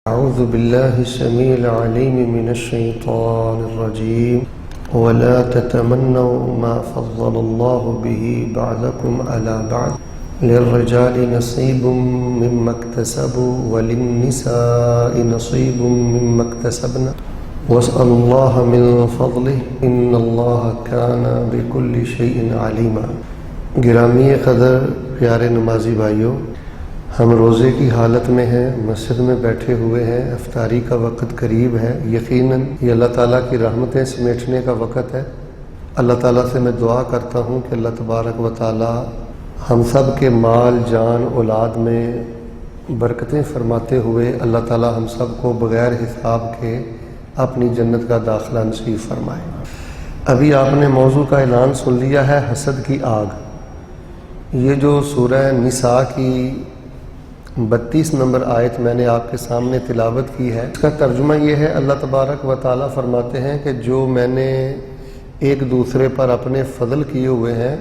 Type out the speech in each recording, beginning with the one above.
أعوذ بالله السميع العليم من الشيطان الرجيم ولا تتمنوا ما فضل الله به بعضكم على بعض للرجال نصيب مما اكتسبوا وللنساء نصيب مما اكتسبن واسألوا الله من فضله إن الله كان بكل شيء عليما۔ گرامی قدر پیارے نمازی بھائیوں، ہم روزے کی حالت میں ہیں، مسجد میں بیٹھے ہوئے ہیں، افطاری کا وقت قریب ہے۔ یقیناً یہ اللہ تعالیٰ کی رحمتیں سمیٹنے کا وقت ہے۔ اللہ تعالیٰ سے میں دعا کرتا ہوں کہ اللہ تبارک و تعالیٰ ہم سب کے مال جان اولاد میں برکتیں فرماتے ہوئے اللہ تعالیٰ ہم سب کو بغیر حساب کے اپنی جنت کا داخلہ نصیب فرمائے۔ ابھی آپ نے موضوع کا اعلان سن لیا ہے، حسد کی آگ۔ یہ جو سورہ نساء کی 32 نمبر آیت میں نے آپ کے سامنے تلاوت کی ہے، اس کا ترجمہ یہ ہے، اللہ تبارک و تعالیٰ فرماتے ہیں کہ جو میں نے ایک دوسرے پر اپنے فضل کیے ہوئے ہیں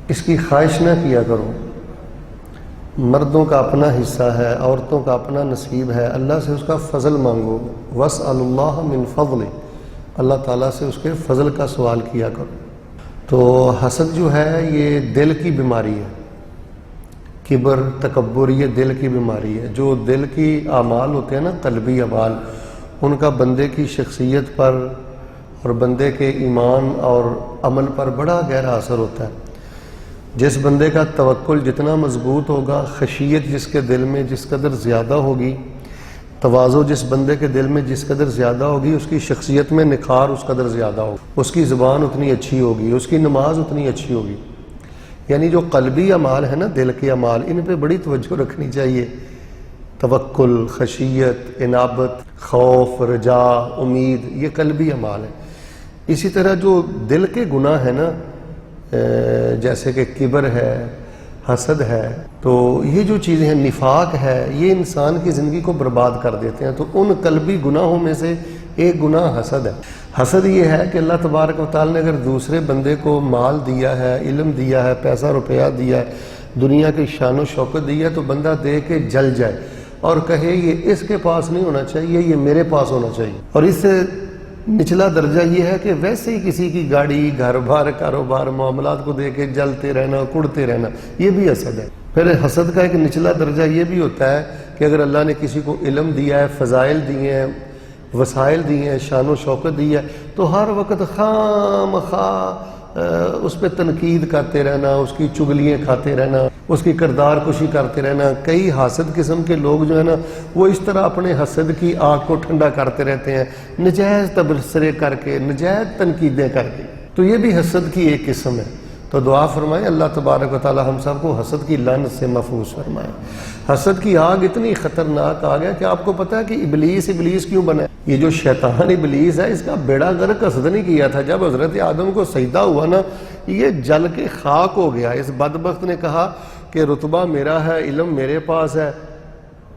اس کی خواہش نہ کیا کرو۔ مردوں کا اپنا حصہ ہے، عورتوں کا اپنا نصیب ہے، اللہ سے اس کا فضل مانگو۔ وَاسْأَلُوا اللَّهَ مِن فَضْلِهِ، اللہ تعالیٰ سے اس کے فضل کا سوال کیا کرو۔ تو حسد جو ہے یہ دل کی بیماری ہے، کبر تکبر یہ دل کی بیماری ہے۔ جو دل کی اعمال ہوتے ہیں نا، قلبی اعمال، ان کا بندے کی شخصیت پر اور بندے کے ایمان اور عمل پر بڑا گہرا اثر ہوتا ہے۔ جس بندے کا توکل جتنا مضبوط ہوگا، خشیت جس کے دل میں جس قدر زیادہ ہوگی، تواضع جس بندے کے دل میں جس قدر زیادہ ہوگی، اس کی شخصیت میں نکھار اس قدر زیادہ ہوگا، اس کی زبان اتنی اچھی ہوگی، اس کی نماز اتنی اچھی ہوگی۔ یعنی جو قلبی اعمال ہے نا، دل کے اعمال، ان پہ بڑی توجہ رکھنی چاہیے۔ توکل، خشیت، انابت، خوف، رجا، امید، یہ قلبی اعمال ہیں۔ اسی طرح جو دل کے گناہ ہیں نا، جیسے کہ کبر ہے، حسد ہے، تو یہ جو چیزیں ہیں، نفاق ہے، یہ انسان کی زندگی کو برباد کر دیتے ہیں۔ تو ان قلبی گناہوں میں سے ایک گناہ حسد ہے۔ حسد یہ ہے کہ اللہ تبارک و تعالیٰ نے اگر دوسرے بندے کو مال دیا ہے، علم دیا ہے، پیسہ روپیہ دیا ہے، دنیا کی شان و شوکت دی ہے، تو بندہ دے کے جل جائے اور کہے یہ اس کے پاس نہیں ہونا چاہیے، یہ میرے پاس ہونا چاہیے۔ اور اس سے نچلا درجہ یہ ہے کہ ویسے ہی کسی کی گاڑی، گھر بار، کاروبار، معاملات کو دے کے جلتے رہنا، کڑتے رہنا، یہ بھی حسد ہے۔ پھر حسد کا ایک نچلا درجہ یہ بھی ہوتا ہے کہ اگر اللہ نے کسی کو علم دیا ہے، فضائل دیے ہیں، وسائل دیے ہیں، شان و شوکت دی ہے، تو ہر وقت خام خواہ اس پہ تنقید کرتے رہنا، اس کی چگلیاں کھاتے رہنا، اس کی کردار کشی کرتے رہنا۔ کئی حاسد قسم کے لوگ جو ہے نا، وہ اس طرح اپنے حسد کی آگ کو ٹھنڈا کرتے رہتے ہیں، نجائز تبصرے کر کے، نجائز تنقیدیں کر کے۔ تو یہ بھی حسد کی ایک قسم ہے۔ تو دعا فرمائیں اللہ تبارک و تعالی ہم سب کو حسد کی لعنت سے محفوظ فرمائے۔ حسد کی آگ اتنی خطرناک آگ ہے کہ آپ کو پتہ ہے کہ ابلیس کیوں بنا ہے؟ یہ جو شیطان ابلیس ہے، اس کا بیڑا غرق حسد نہیں کیا تھا۔ جب حضرت آدم کو سجدہ ہوا نا، یہ جل کے خاک ہو گیا۔ اس بدبخت نے کہا کہ رتبہ میرا ہے، علم میرے پاس ہے،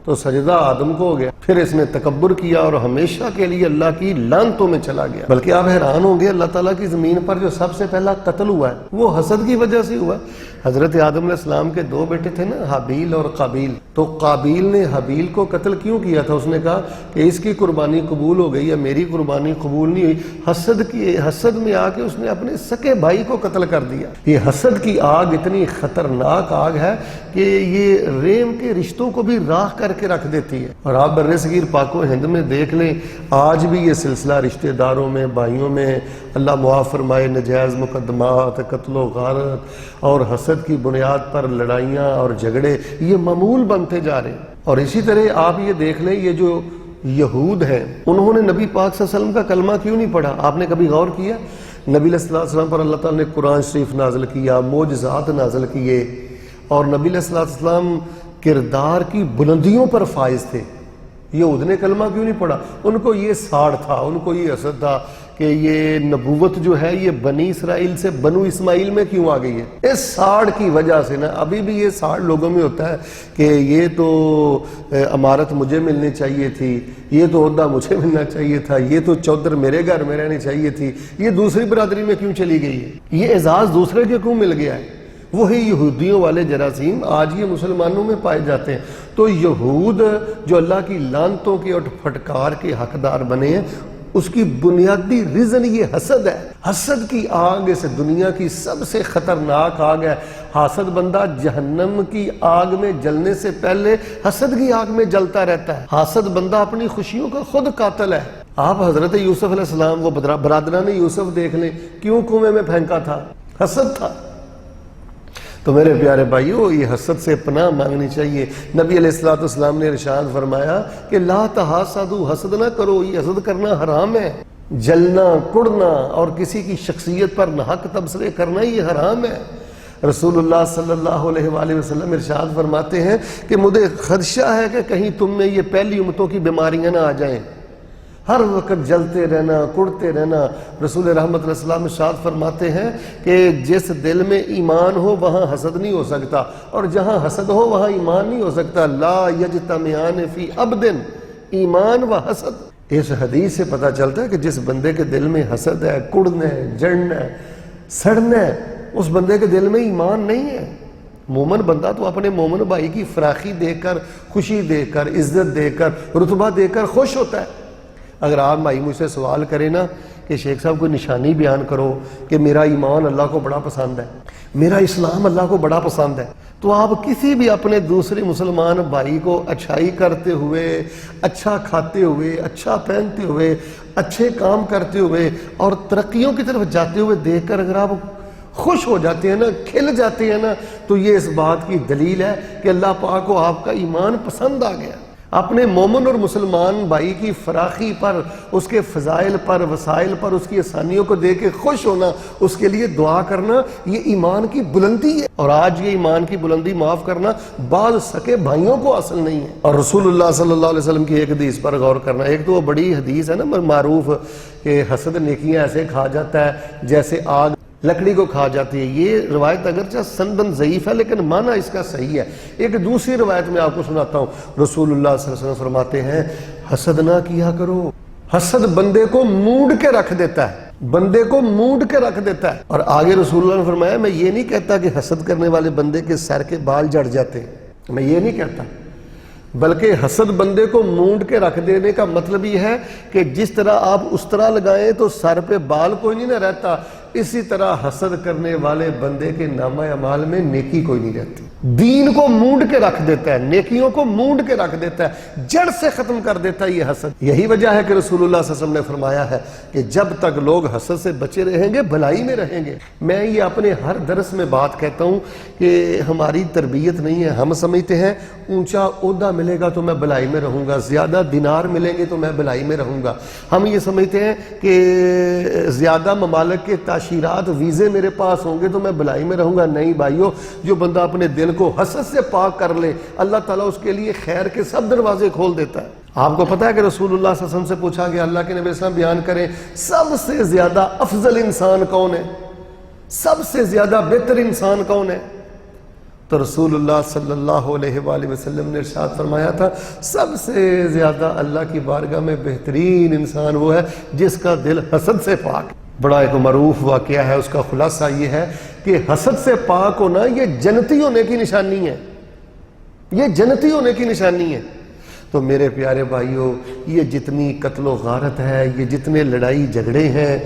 تو سجدہ آدم کو ہو گیا۔ پھر اس نے تکبر کیا اور ہمیشہ کے لیے اللہ کی لعنتوں میں چلا گیا۔ بلکہ آپ حیران ہوں گے، اللہ تعالیٰ کی زمین پر جو سب سے پہلا قتل ہوا ہے وہ حسد کی وجہ سے ہوا ہے۔ حضرت آدم علیہ السلام کے دو بیٹے تھے نا، حابیل اور قابیل۔ تو قابیل نے حابیل کو قتل کیوں کیا تھا؟ اس نے کہا کہ اس کی قربانی قبول ہو گئی ہے، میری قربانی قبول نہیں ہوئی۔ حسد میں آ کے اس نے اپنے سکے بھائی کو قتل کر دیا۔ یہ حسد کی آگ اتنی خطرناک آگ ہے کہ یہ رحم کے رشتوں کو بھی راہ کر کے رکھ دیتی ہے۔ اور آپ بر صغیر پاک و ہند میں دیکھ لیں، آج بھی یہ سلسلہ رشتہ داروں میں، بھائیوں میں، اللہ معاف فرمائے، نجائز مقدمات، قتل و غارت اور حسد کی بنیاد پر لڑائیاں اور جھگڑے یہ معمول بنتے جا رہے ہیں۔ اور اسی طرح آپ یہ دیکھ لیں، یہ جو یہود ہیں، انہوں نے نبی پاک صلی اللہ علیہ وسلم کا کلمہ کیوں نہیں پڑھا؟ آپ نے کبھی غور کیا؟ نبی علیہ الصلوۃ والسلام پر اللہ تعالیٰ نے قرآن شریف نازل کیا، معجزات نازل کیے، اور نبی علیہ الصلوۃ والسلام کردار کی بلندیوں پر فائز تھے۔ یہود نے کلمہ کیوں نہیں پڑھا؟ ان کو یہ ساڑ تھا، ان کو یہ حسد تھا کہ یہ نبوت جو ہے یہ بنی اسرائیل سے بنو اسماعیل میں کیوں آ گئی ہے؟ اس ساڑ کی وجہ سے نا، ابھی بھی یہ ساڑ لوگوں میں ہوتا ہے کہ یہ تو امارت مجھے ملنی چاہیے تھی، یہ تو عہدہ مجھے ملنا چاہیے تھا، یہ تو چودر میرے گھر میں رہنی چاہیے تھی، یہ دوسری برادری میں کیوں چلی گئی ہے، یہ اعزاز دوسرے کے کیوں مل گیا ہے؟ وہی یہودیوں والے جراثیم آج یہ مسلمانوں میں پائے جاتے ہیں۔ تو یہود جو اللہ کی لعنتوں کے اور پھٹکار کے حقدار بنے ہیں، اس کی بنیادی ریزن یہ حسد ہے۔ حسد کی آگ اس دنیا کی سب سے خطرناک آگ ہے۔ حاسد بندہ جہنم کی آگ میں جلنے سے پہلے حسد کی آگ میں جلتا رہتا ہے۔ حاسد بندہ اپنی خوشیوں کا خود قاتل ہے۔ آپ حضرت یوسف علیہ السلام، وہ برادران یوسف دیکھ لیں، کیوں کنویں میں پھینکا تھا؟ حسد تھا۔ تو میرے پیارے بھائیو، یہ حسد سے پناہ مانگنی چاہیے۔ نبی علیہ الصلوۃ والسلام نے ارشاد فرمایا کہ لا تحاسدوا، حسد نہ کرو، یہ حسد کرنا حرام ہے۔ جلنا، کڑنا اور کسی کی شخصیت پر ناحق تبصرے کرنا یہ حرام ہے۔ رسول اللہ صلی اللہ علیہ وآلہ وسلم ارشاد فرماتے ہیں کہ مجھے خدشہ ہے کہ کہیں تم میں یہ پہلی امتوں کی بیماریاں نہ آ جائیں، ہر وقت جلتے رہنا، کڑتے رہنا۔ رسول رحمت علیہ السلام ارشاد فرماتے ہیں کہ جس دل میں ایمان ہو وہاں حسد نہیں ہو سکتا، اور جہاں حسد ہو وہاں ایمان نہیں ہو سکتا۔ لا یجتمعان فی عبد، ایمان و حسد۔ اس حدیث سے پتہ چلتا ہے کہ جس بندے کے دل میں حسد ہے، کڑنا ہے، جڑنا ہے، سڑنا ہے، اس بندے کے دل میں ایمان نہیں ہے۔ مومن بندہ تو اپنے مومن بھائی کی فراخی دیکھ کر، خوشی دیکھ کر، عزت دیکھ کر، رتبہ دیکھ کر خوش ہوتا ہے۔ اگر آپ بھائی مجھ سے سوال کریں نا کہ شیخ صاحب کوئی نشانی بیان کرو کہ میرا ایمان اللہ کو بڑا پسند ہے، میرا اسلام اللہ کو بڑا پسند ہے، تو آپ کسی بھی اپنے دوسرے مسلمان بھائی کو اچھائی کرتے ہوئے، اچھا کھاتے ہوئے، اچھا پہنتے ہوئے، اچھے کام کرتے ہوئے اور ترقیوں کی طرف جاتے ہوئے دیکھ کر اگر آپ خوش ہو جاتے ہیں نا، کھل جاتے ہیں نا، تو یہ اس بات کی دلیل ہے کہ اللہ پاک کو آپ کا ایمان پسند آ گیا۔ اپنے مومن اور مسلمان بھائی کی فراخی پر، اس کے فضائل پر، وسائل پر، اس کی آسانیوں کو دیکھ کے خوش ہونا، اس کے لیے دعا کرنا، یہ ایمان کی بلندی ہے۔ اور آج یہ ایمان کی بلندی معاف کرنا بعض سکے بھائیوں کو حاصل نہیں ہے۔ اور رسول اللہ صلی اللہ علیہ وسلم کی ایک حدیث پر غور کرنا، ایک تو وہ بڑی حدیث ہے نا معروف کہ حسد نیکیاں ایسے کھا جاتا ہے جیسے آگ لکڑی کو کھا جاتی ہے۔ یہ روایت اگرچہ سندن ضعیف ہے لیکن معنی اس کا صحیح ہے۔ ایک دوسری روایت میں آپ کو سناتا ہوں، رسول اللہ صلی اللہ علیہ وسلم فرماتے ہیں حسد نہ کیا کرو، حسد بندے کو موڑ کے رکھ دیتا ہے، بندے کو موڑ کے رکھ دیتا ہے۔ اور آگے رسول اللہ نے فرمایا میں یہ نہیں کہتا کہ حسد کرنے والے بندے کے سر کے بال جڑ جاتے ہیں، میں یہ نہیں کہتا، بلکہ حسد بندے کو مونڈ کے رکھ دینے کا مطلب یہ ہے کہ جس طرح آپ اس طرح لگائیں تو سر پہ بال کوئی نہیں نہ رہتا، اسی طرح حسد کرنے والے بندے کے نامہ اعمال میں نیکی کوئی نہیں رہتی۔ دین کو مونڈ کے رکھ دیتا ہے، نیکیوں کو مونڈ کے رکھ دیتا ہے، جڑ سے ختم کر دیتا ہے یہ حسد۔ یہی وجہ ہے کہ رسول اللہ صلی اللہ علیہ وسلم نے فرمایا ہے کہ جب تک لوگ حسد سے بچے رہیں گے بھلائی میں رہیں گے۔ میں یہ اپنے ہر درس میں بات کہتا ہوں کہ ہماری تربیت نہیں ہے، ہم سمجھتے ہیں اونچا عہدہ ملے گا تو میں بھلائی میں رہوں گا، زیادہ دینار ملیں گے تو میں بھلائی میں رہوں گا۔ ہم یہ سمجھتے ہیں کہ زیادہ ممالک کے تاشیرات، ویزے میرے پاس ہوں گے تو میں بھلائی میں رہوں گا۔ نہیں بھائیو، جو بندہ اپنے دل کو حسد سے پاک کر لے اللہ تعالیٰ اس کے لیے خیر کے سب دروازے کھول دیتا ہے۔ آپ کو پتا ہے کہ رسول اللہ صلی اللہ علیہ وسلم سے پوچھا کہ اللہ کے نبی صلی اللہ علیہ وسلم بیان کریں سب سے زیادہ افضل انسان کون ہے، سب سے زیادہ بہتر انسان کون ہے؟ تو رسول اللہ صلی اللہ علیہ وآلہ وسلم نے ارشاد فرمایا تھا سب سے زیادہ اللہ کی بارگاہ میں بہترین انسان وہ ہے جس کا دل حسد سے پاک۔ بڑا ایک معروف واقعہ ہے، اس کا خلاصہ یہ ہے کہ حسد سے پاک ہونا یہ جنتی ہونے کی نشانی ہے، یہ جنتی ہونے کی نشانی ہے۔ تو میرے پیارے بھائیوں، یہ جتنی قتل و غارت ہے، یہ جتنے لڑائی جھگڑے ہیں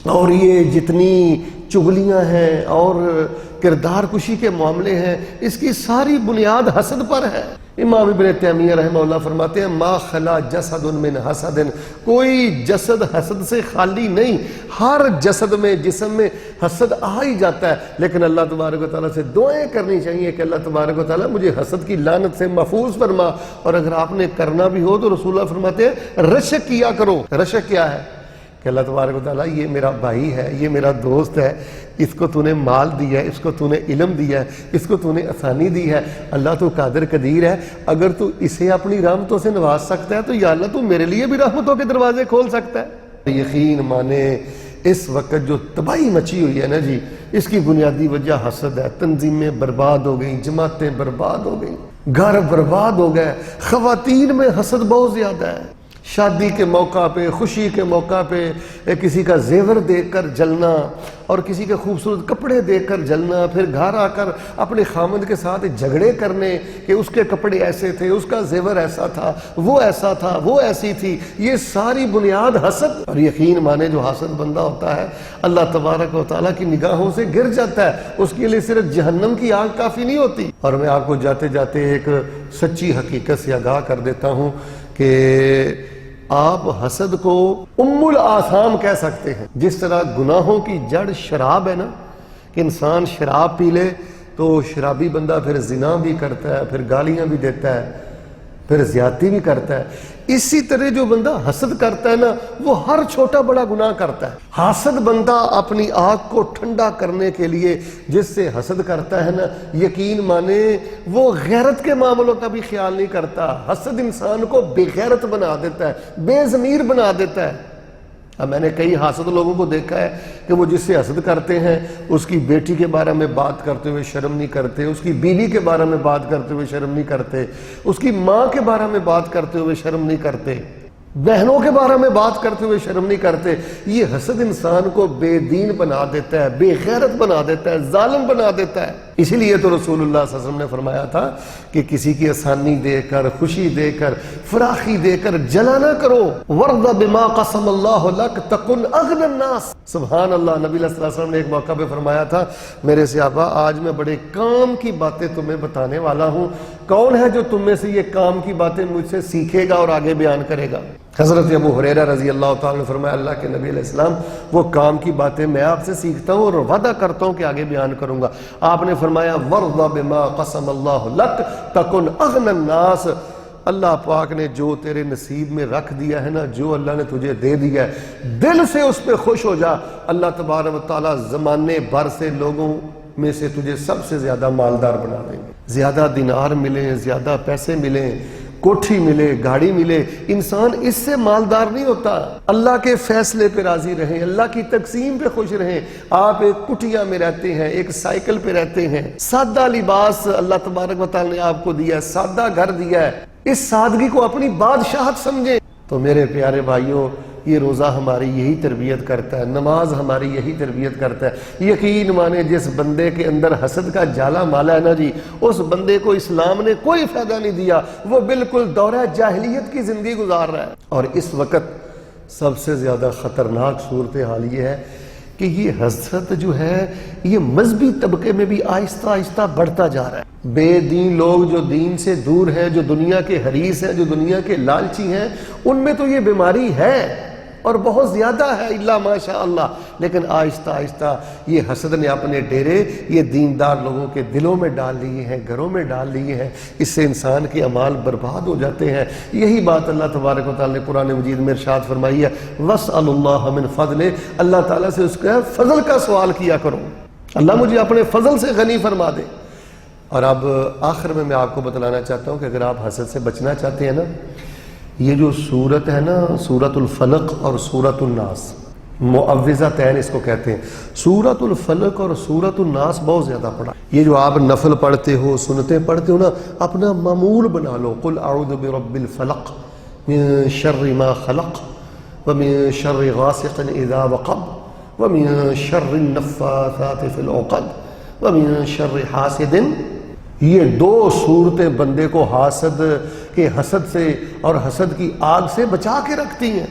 اور یہ جتنی چغلیاں ہیں اور کردار کشی کے معاملے ہیں، اس کی ساری بنیاد حسد پر ہے۔ امام ابن تیمیہ رحمہ اللہ فرماتے ہیں ما خلا جسد من حسد، کوئی جسد حسد سے خالی نہیں، ہر جسد میں، جسم میں حسد آ ہی جاتا ہے، لیکن اللہ تبارک و تعالیٰ سے دعائیں کرنی چاہیے کہ اللہ تبارک و تعالیٰ مجھے حسد کی لعنت سے محفوظ فرما۔ اور اگر آپ نے کرنا بھی ہو تو رسول اللہ فرماتے ہیں رشک کیا کرو۔ رشک کیا ہے؟ کہ اللہ تبارک و تعالیٰ یہ میرا بھائی ہے، یہ میرا دوست ہے، اس کو تو نے مال دیا ہے، اس کو تو نے علم دیا ہے، اس کو تو نے آسانی دی ہے، اللہ تو قادر قدیر ہے، اگر تو اسے اپنی رحمتوں سے نواز سکتا ہے تو یا اللہ تو میرے لیے بھی رحمتوں کے دروازے کھول سکتا ہے۔ یقین مانے اس وقت جو تباہی مچی ہوئی ہے نا جی، اس کی بنیادی وجہ حسد ہے۔ تنظیمیں برباد ہو گئیں، جماعتیں برباد ہو گئیں، گھر برباد ہو گئے، خواتین میں حسد بہت زیادہ ہے، شادی کے موقع پہ، خوشی کے موقع پہ کسی کا زیور دیکھ کر جلنا اور کسی کے خوبصورت کپڑے دیکھ کر جلنا، پھر گھر آ کر اپنے خامد کے ساتھ جھگڑے کرنے کہ اس کے کپڑے ایسے تھے، اس کا زیور ایسا تھا، وہ ایسا تھا، وہ ایسی تھی، یہ ساری بنیاد حسد۔ اور یقین مانے جو حاسد بندہ ہوتا ہے اللہ تبارک و تعالیٰ کی نگاہوں سے گر جاتا ہے، اس کے لیے صرف جہنم کی آگ کافی نہیں ہوتی۔ اور میں آپ کو جاتے جاتے ایک سچی حقیقت سے آگاہ کر دیتا ہوں کہ آپ حسد کو ام الآثام کہہ سکتے ہیں۔ جس طرح گناہوں کی جڑ شراب ہے نا، کہ انسان شراب پی لے تو شرابی بندہ پھر زنا بھی کرتا ہے، پھر گالیاں بھی دیتا ہے، پھر زیادتی بھی کرتا ہے، اسی طرح جو بندہ حسد کرتا ہے نا وہ ہر چھوٹا بڑا گناہ کرتا ہے۔ حاسد بندہ اپنی آگ کو ٹھنڈا کرنے کے لیے جس سے حسد کرتا ہے نا، یقین مانے وہ غیرت کے معاملوں کا بھی خیال نہیں کرتا۔ حسد انسان کو بے غیرت بنا دیتا ہے، بے ضمیر بنا دیتا ہے۔ اب میں نے کئی حاسد لوگوں کو دیکھا ہے کہ وہ جس سے حسد کرتے ہیں اس کی بیٹی کے بارے میں بات کرتے ہوئے شرم نہیں کرتے، اس کی بیوی کے بارے میں بات کرتے ہوئے شرم نہیں کرتے، اس کی ماں کے بارے میں بات کرتے ہوئے شرم نہیں کرتے، بہنوں کے بارے میں بات کرتے ہوئے شرم نہیں کرتے۔ یہ حسد انسان کو بے دین بنا دیتا ہے، بے غیرت بنا دیتا ہے، ظالم بنا دیتا ہے۔ اسی لیے تو رسول اللہ صلی اللہ علیہ وسلم نے فرمایا تھا کہ کسی کی آسانی دے کر، خوشی دے کر، فراخی دے کر جلا نہ کرو۔ وَرْضَ بِمَا قَسَمَ اللَّهُ لَكَ تَكُنْ أَغْنَى النَّاسِ۔ سبحان اللہ، نبی صلی اللہ علیہ وسلم نے ایک موقع پہ فرمایا تھا، میرے صحابہ آج میں بڑے کام کی باتیں تمہیں بتانے والا ہوں، کون ہے جو تم میں سے یہ کام کی باتیں مجھ سے سیکھے گا اور آگے بیان کرے گا؟ حضرت ابو ہریرہ رضی اللہ تعالیٰ نے فرمایا اللہ کے نبی علیہ السلام وہ کام کی باتیں میں آپ سے سیکھتا ہوں اور وعدہ کرتا ہوں کہ آگے بیان کروں گا۔ آپ نے فرمایا وَرْضَ بِمَا قَسَمَ اللَّهُ لَكَ تَكُنْ أَغْنَى النَّاسِ۔ اللہ پاک نے جو تیرے نصیب میں رکھ دیا ہے نا، جو اللہ نے تجھے دے دیا ہے، دل سے اس پہ خوش ہو جا، اللہ تبارک و تعالیٰ زمانے بھر سے لوگوں میں سے تجھے سب سے زیادہ مالدار بنا دیں گے۔ زیادہ دینار ملیں، زیادہ پیسے ملیں، کوٹھی ملے، گاڑی ملے، انسان اس سے مالدار نہیں ہوتا۔ اللہ کے فیصلے پہ راضی رہیں، اللہ کی تقسیم پہ خوش رہیں۔ آپ ایک کٹیا میں رہتے ہیں، ایک سائیکل پہ رہتے ہیں، سادہ لباس اللہ تبارک و تعالیٰ نے آپ کو دیا ہے، سادہ گھر دیا ہے، اس سادگی کو اپنی بادشاہت سمجھیں۔ تو میرے پیارے بھائیوں، یہ روزہ ہماری یہی تربیت کرتا ہے، نماز ہماری یہی تربیت کرتا ہے۔ یقین مانے جس بندے کے اندر حسد کا جالا مالا ہے نا جی، اس بندے کو اسلام نے کوئی فائدہ نہیں دیا، وہ بالکل دورہ جاہلیت کی زندگی گزار رہا ہے۔ اور اس وقت سب سے زیادہ خطرناک صورتحال یہ ہے کہ یہ حسد جو ہے یہ مذہبی طبقے میں بھی آہستہ آہستہ بڑھتا جا رہا ہے۔ بے دین لوگ جو دین سے دور ہیں، جو دنیا کے حریص ہیں، جو دنیا کے لالچی ہیں، ان میں تو یہ بیماری ہے اور بہت زیادہ ہے الا ماشاء اللہ، لیکن آہستہ آہستہ یہ حسد نے اپنے ڈیرے یہ دیندار لوگوں کے دلوں میں ڈال لیے ہیں، گھروں میں ڈال لیے ہیں۔ اس سے انسان کے اعمال برباد ہو جاتے ہیں۔ یہی بات اللہ تبارک و تعالیٰ نے قرآن مجید میں ارشاد فرمائی ہے، وَاسْأَلُوا اللَّهَ مِنْ فَضْلِهِ، اللہ تعالیٰ سے اس کا فضل کا سوال کیا کرو، اللہ مجھے اپنے فضل سے غنی فرما دے۔ اور اب آخر میں آپ کو بتلانا چاہتا ہوں کہ اگر آپ حسد سے بچنا چاہتے ہیں نا، یہ جو سورت ہے نا، سورت الفلق اور سورت الناس، معوذتین اس کو کہتے ہیں، سورت الفلق اور سورت الناس بہت زیادہ پڑھا۔ یہ جو آپ نفل پڑھتے ہو، سنتے پڑھتے ہو نا، اپنا معمول بنا لو، قل اعوذ برب الفلق من شر ما خلق ومن شر غاسق اذا وقب ومن شر النفاثات في العقد ومن شر حاسد۔ یہ دو صورتیں بندے کو حاسد کے حسد سے اور حسد کی آگ سے بچا کے رکھتی ہیں،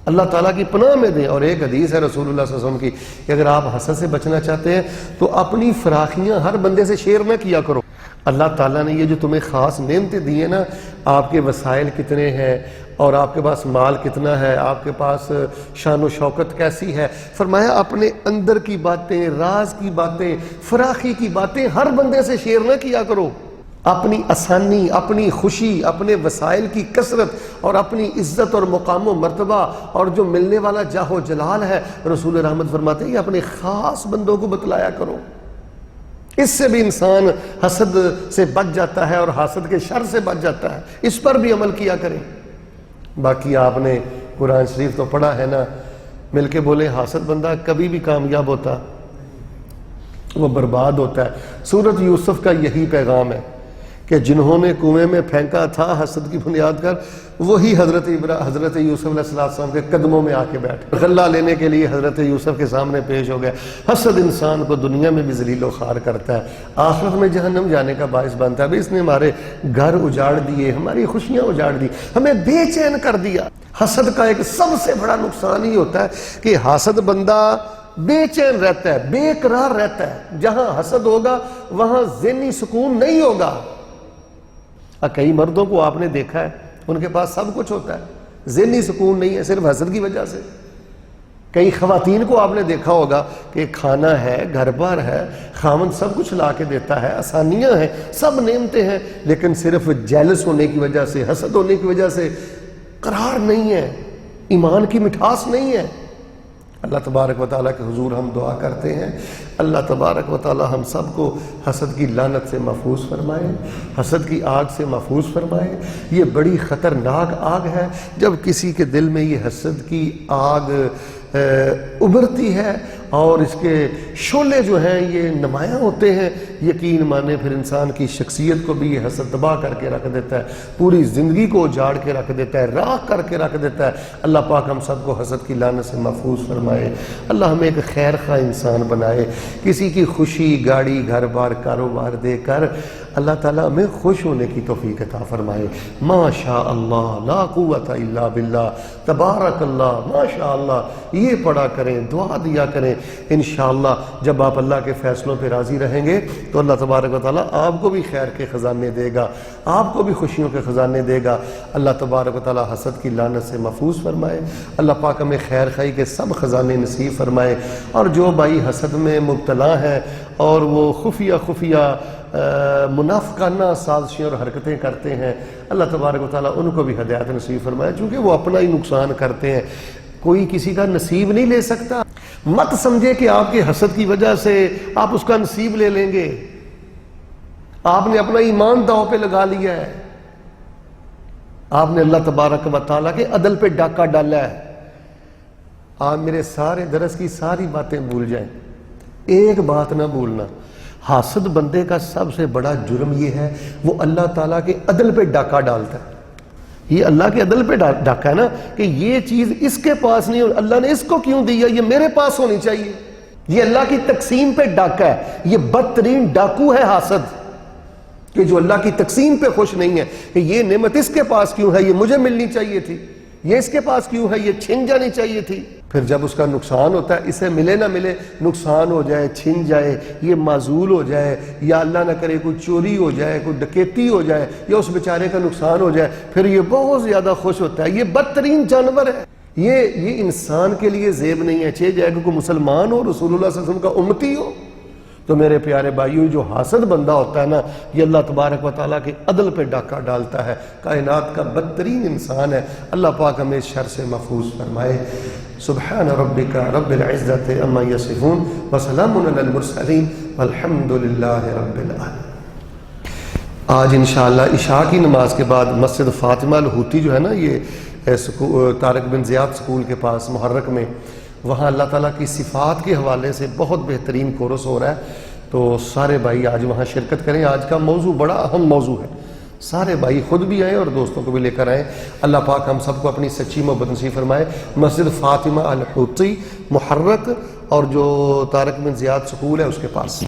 اللہ تعالیٰ کی پناہ میں دیں۔ اور ایک حدیث ہے رسول اللہ صلی اللہ علیہ وسلم کی کہ اگر آپ حسد سے بچنا چاہتے ہیں تو اپنی فراخیاں ہر بندے سے شیئر نہ کیا کرو۔ اللہ تعالیٰ نے یہ جو تمہیں خاص نعمتیں دی ہیں نا، آپ کے وسائل کتنے ہیں اور آپ کے پاس مال کتنا ہے، آپ کے پاس شان و شوکت کیسی ہے، فرمایا اپنے اندر کی باتیں، راز کی باتیں، فراخی کی باتیں ہر بندے سے شیئر نہ کیا کرو۔ اپنی آسانی، اپنی خوشی، اپنے وسائل کی کثرت اور اپنی عزت اور مقام و مرتبہ اور جو ملنے والا جاہ و جلال ہے، رسول رحمت فرماتے ہیں کہ اپنے خاص بندوں کو بتلایا کرو۔ اس سے بھی انسان حسد سے بچ جاتا ہے اور حاسد کے شر سے بچ جاتا ہے۔ اس پر بھی عمل کیا کریں۔ باقی آپ نے قرآن شریف تو پڑھا ہے نا، مل کے بولے حاسد بندہ کبھی بھی کامیاب ہوتا، وہ برباد ہوتا ہے۔ سورت یوسف کا یہی پیغام ہے کہ جنہوں نے کنویں میں پھینکا تھا حسد کی بنیاد کر، وہی حضرت یوسف علیہ السلام کے قدموں میں آ کے بیٹھے، غلہ لینے کے لیے حضرت یوسف کے سامنے پیش ہو گیا۔ حسد انسان کو دنیا میں بھی ذلیل و خوار کرتا ہے، آخرت میں جہنم جانے کا باعث بنتا ہے۔ ابھی اس نے ہمارے گھر اجاڑ دیے، ہماری خوشیاں اجاڑ دی، ہمیں بے چین کر دیا۔ حسد کا ایک سب سے بڑا نقصان ہی ہوتا ہے کہ حاسد بندہ بے چین رہتا ہے، بے قرار رہتا ہے۔ جہاں حسد ہوگا وہاں ذہنی سکون نہیں ہوگا۔ کئی مردوں کو آپ نے دیکھا ہے، ان کے پاس سب کچھ ہوتا ہے، ذہنی سکون نہیں ہے صرف حسد کی وجہ سے۔ کئی خواتین کو آپ نے دیکھا ہوگا کہ کھانا ہے، گھر بار ہے، خاوند سب کچھ لا کے دیتا ہے، آسانیاں ہیں، سب نعمتیں ہیں، لیکن صرف جیلس ہونے کی وجہ سے، حسد ہونے کی وجہ سے قرار نہیں ہے، ایمان کی مٹھاس نہیں ہے۔ اللہ تبارک و تعالیٰ کے حضور ہم دعا کرتے ہیں، اللہ تبارک و تعالیٰ ہم سب کو حسد کی لعنت سے محفوظ فرمائے، حسد کی آگ سے محفوظ فرمائے۔ یہ بڑی خطرناک آگ ہے، جب کسی کے دل میں یہ حسد کی آگ ابھرتی ہے اور اس کے شعلے جو ہیں یہ نمایاں ہوتے ہیں، یقین مانے پھر انسان کی شخصیت کو بھی یہ حسد تباہ کر کے رکھ دیتا ہے، پوری زندگی کو اجاڑ کے رکھ دیتا ہے، راکھ کر کے رکھ دیتا ہے۔ اللہ پاک ہم سب کو حسد کی لعنت سے محفوظ فرمائے۔ اللہ ہمیں ایک خیر خواہ انسان بنائے، کسی کی خوشی، گاڑی، گھر بار، کاروبار دے کر اللہ تعالیٰ ہمیں خوش ہونے کی توفیق عطا فرمائے۔ ما شاء اللہ لا قوت الا باللہ، تبارک اللہ، ما شاء اللہ، یہ پڑھا کریں، دعا دیا کریں۔ انشاءاللہ جب آپ اللہ کے فیصلوں پہ راضی رہیں گے تو اللہ تبارک و تعالیٰ آپ کو بھی خیر کے خزانے دے گا، آپ کو بھی خوشیوں کے خزانے دے گا۔ اللہ تبارک و تعالیٰ حسد کی لعنت سے محفوظ فرمائے۔ اللہ پاک ہمیں خیر خائی کے سب خزانے نصیب فرمائے، اور جو بھائی حسد میں مبتلا ہیں اور وہ خفیہ منافقانہ سازشیں اور حرکتیں کرتے ہیں، اللہ تبارک و تعالیٰ ان کو بھی ہدایت نصیب فرمائے، چونکہ وہ اپنا ہی نقصان کرتے ہیں، کوئی کسی کا نصیب نہیں لے سکتا۔ مت سمجھے کہ آپ کے حسد کی وجہ سے آپ اس کا نصیب لے لیں گے، آپ نے اپنا ایمان داؤ پہ لگا لیا ہے، آپ نے اللہ تبارک و تعالیٰ کے عدل پہ ڈاکہ ڈالا ہے۔ آپ میرے سارے درس کی ساری باتیں بھول جائیں، ایک بات نہ بھولنا، حاسد بندے کا سب سے بڑا جرم یہ ہے وہ اللہ تعالیٰ کے عدل پہ ڈاکہ ڈالتا ہے۔ یہ اللہ کے عدل پہ ڈاکہ ہے نا، کہ یہ چیز اس کے پاس نہیں، اللہ نے اس کو کیوں دیا، یہ میرے پاس ہونی چاہیے۔ یہ اللہ کی تقسیم پہ ڈاکہ ہے، یہ بدترین ڈاکو ہے حاسد، کہ جو اللہ کی تقسیم پہ خوش نہیں ہے کہ یہ نعمت اس کے پاس کیوں ہے، یہ مجھے ملنی چاہیے تھی، یہ اس کے پاس کیوں ہے، یہ چھن جانی چاہیے تھی۔ پھر جب اس کا نقصان ہوتا ہے، اسے ملے نہ ملے، نقصان ہو جائے، چھن جائے، یہ معزول ہو جائے، یا اللہ نہ کرے کوئی چوری ہو جائے، کوئی ڈکیتی ہو جائے، یا اس بیچارے کا نقصان ہو جائے، پھر یہ بہت زیادہ خوش ہوتا ہے۔ یہ بدترین جانور ہے، یہ انسان کے لیے زیب نہیں ہے۔ چاہے جائے کہ کوئی مسلمان ہو، رسول اللہ صلی اللہ علیہ وسلم کا امتی ہو۔ تو میرے پیارے بھائیو، جو حاسد بندہ ہوتا ہے نا، یہ اللہ تبارک و تعالیٰ کے عدل پہ ڈاکہ ڈالتا ہے، کائنات کا بدترین انسان ہے۔ اللہ پاک ہمیں شر سے محفوظ فرمائے۔ سبحان ربک رب العزت عما یصفون وسلام علی المرسلین والحمد للہ رب العالمین۔ آج انشاءاللہ عشاء کی نماز کے بعد مسجد فاطمہ الہوتی جو ہے نا، یہ طارق بن زیاد سکول کے پاس محرک میں، وہاں اللہ تعالیٰ کی صفات کے حوالے سے بہت بہترین کورس ہو رہا ہے، تو سارے بھائی آج وہاں شرکت کریں۔ آج کا موضوع بڑا اہم موضوع ہے، سارے بھائی خود بھی آئیں اور دوستوں کو بھی لے کر آئیں۔ اللہ پاک ہم سب کو اپنی سچی محبت نصیب فرمائے۔ مسجد فاطمہ الہوتی محرک، اور جو طارق بن زیاد سکول ہے اس کے پاس۔